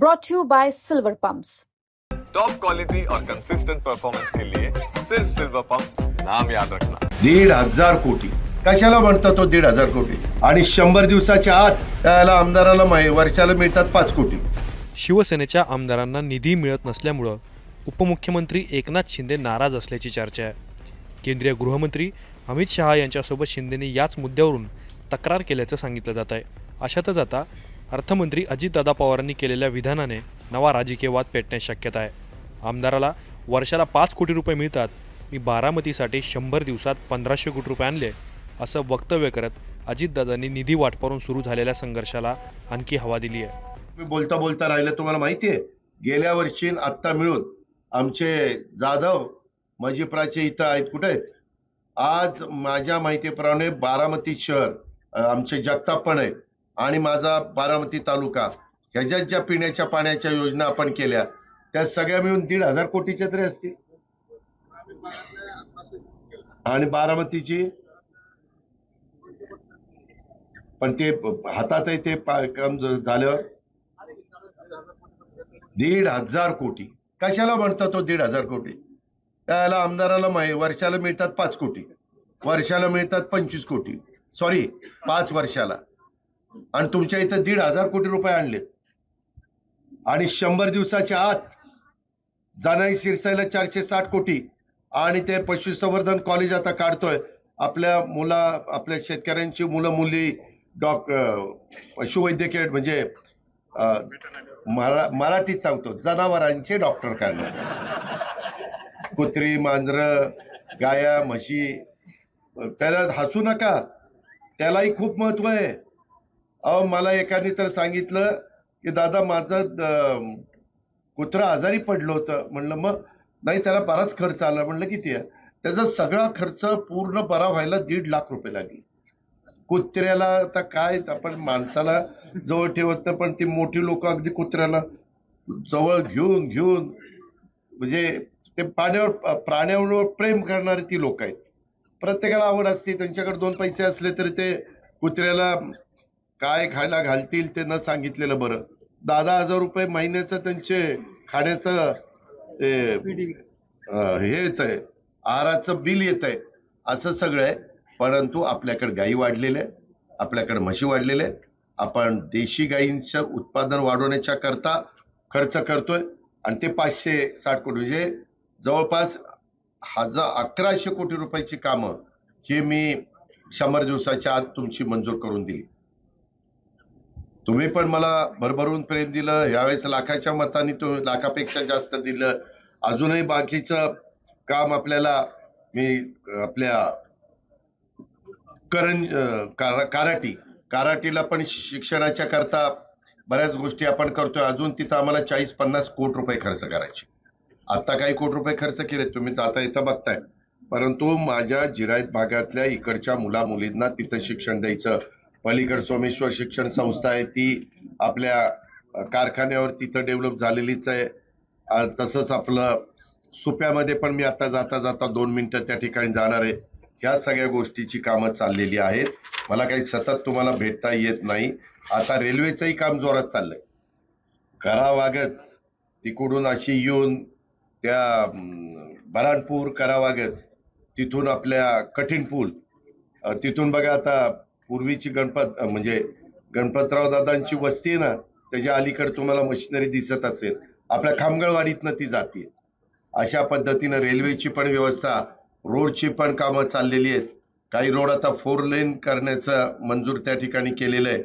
brought to you by Silver Pumps. Top quality और consistent performance के लिए सिर्फ silver pump नाम याद रखना। 1,500 कोटी कशाला म्हणतो तो 1,500 कोटी आणि 100 दिवसाच्या आत त्याला आमदाराला वर्षाला मिळतात 5 कोटी. शिवसेनेच्या आमदारांना निधी मिळत नसल्यामुळं उपमुख्यमंत्री एकनाथ शिंदे नाराज असल्याची चर्चा आहे. केंद्रीय गृहमंत्री अमित शहा यांच्यासोबत शिंदेने याच मुद्द्यावरून तक्रार केल्याचं सांगितलं जात आहे. अशातच आता अर्थमंत्री अजितदादा पवारांनी केलेल्या विधानाने नवा राजकीय वाद पेटण्याची शक्यता आहे. आमदाराला वर्षाला 5 कोटी रुपये मिळतात, मी बारामतीसाठी 100 दिवसात 1,500 कोटी रुपये आणले असं वक्तव्य करत अजितदादांनी निधी वाटपावरून सुरू झालेल्या संघर्षाला आणखी हवा दिली आहे. मी बोलता बोलता राहिलं, तुम्हाला माहिती आहे गेल्या वर्षी आत्ता मिळून आमचे जाधव मजिप्राचे इथं आहेत, कुठे आहेत आज माझ्या माहितीप्रमाणे बारामती शहर आमचे जगताप पण आहेत आणि माझा बारामती तालुका ह्याच्यात ज्या पिण्याच्या पाण्याच्या योजना आपण केल्या त्या सगळ्या मिळून 1,500 कोटीच्या तरी असतील. आणि बारामतीची पण ते हातात आहे ते काम झाल्यावर 1,500 कोटी कशाला म्हणतो तो 1,500 कोटी. त्याला आमदाराला वर्षाला मिळतात 5 कोटी, वर्षाला मिळतात 25 कोटी, सॉरी 5 वर्षाला. आणि तुमच्या इथं 1,500 कोटी रुपये आणले आणि 100 दिवसाच्या आत जानाई सिरसाईला 460 कोटी आणि ते पशुसंवर्धन कॉलेज आता काढतोय. आपल्या शेतकऱ्यांची मुलं मुली पशुवैद्यकीय म्हणजे मराठीत सांगतो जनावरांचे डॉक्टर काढणार. कुत्री मांजरं गाया म्हशी त्याला हसू नका, त्यालाही खूप महत्व आहे. अहो मला एकाने तर सांगितलं की दादा माझं कुत्रा आजारी पडलं होतं. म्हणलं मग नाही, त्याला बराच खर्च आला. म्हणलं किती आहे? त्याचा सगळा खर्च पूर्ण बरा व्हायला 1.5 लाख रुपये लागले. कुत्र्याला आता काय, आपण माणसाला जवळ ठेवत नाही पण ती मोठी लोक अगदी कुत्र्याला जवळ घेऊन म्हणजे ते प्राण्यांवर प्रेम करणारी ती लोक आहेत. प्रत्येकाला आवड असते, त्यांच्याकडे 2 पैसे असले तरी ते कुत्र्याला काय खायला घालतील ते न सांगितलेलं बरं. 10,000 रुपये महिन्याचं त्यांचे खाण्याचं हे येत आहे, आहाराचं बिल येत आहे. असं सगळं आहे. परंतु आपल्याकडे गायी वाढलेल्या आहेत, आपल्याकडे म्हशी वाढलेल्या आहेत. आपण देशी गायींचं उत्पादन वाढवण्याच्या करता खर्च करतोय आणि ते 560 कोटी म्हणजे जवळपास 1,100 कोटी रुपयाची कामं ही मी 100 दिवसाच्या आत तुमची मंजूर करून दिली. तुम्ही पण मला भरभरून प्रेम दिलं. यावेळेस लाखाच्या मताने तुम्ही लाखापेक्षा जास्त दिलं. अजूनही बाकीचं काम आपल्याला मी आपल्या कराटीला पण शिक्षणाच्या करता बऱ्याच गोष्टी आपण करतोय. अजून तिथं आम्हाला 40-50 कोटी रुपये खर्च करायचे. आता काही कोटी रुपये खर्च केले, तुम्ही जाता इथं बघताय. परंतु माझ्या जिरायत भागातल्या इकडच्या मुला मुलींना तिथं शिक्षण द्यायचं. पलीकड सोमेश्वर शिक्षण संस्था आहे, ती आपल्या कारखान्यावर तिथं डेव्हलप झालेलीच आहे. तसंच आपलं सुप्यामध्ये पण मी आता जाता 2 मिनिटं त्या ठिकाणी जाणार आहे. ह्या सगळ्या गोष्टीची कामं चाललेली आहेत. मला काही सतत तुम्हाला भेटता येत नाही. आता रेल्वेचंही काम जोरात चाललंय. करावागच तिकडून अशी येऊन त्या बऱ्हाणपूर करावागच तिथून आपल्या कठीण पूल तिथून बघा आता पूर्वीची म्हणजे गणपतराव दादांची वस्ती आहे ना, त्याच्या अलीकडे तुम्हाला मशिनरी दिसत असेल. आपल्या खामगळवाडीतनं ती जाते. अशा पद्धतीनं रेल्वेची पण व्यवस्था, रोडची पण कामं चाललेली आहेत. काही रोड आता 4 लेन करण्याचं मंजूर त्या ठिकाणी केलेलं आहे.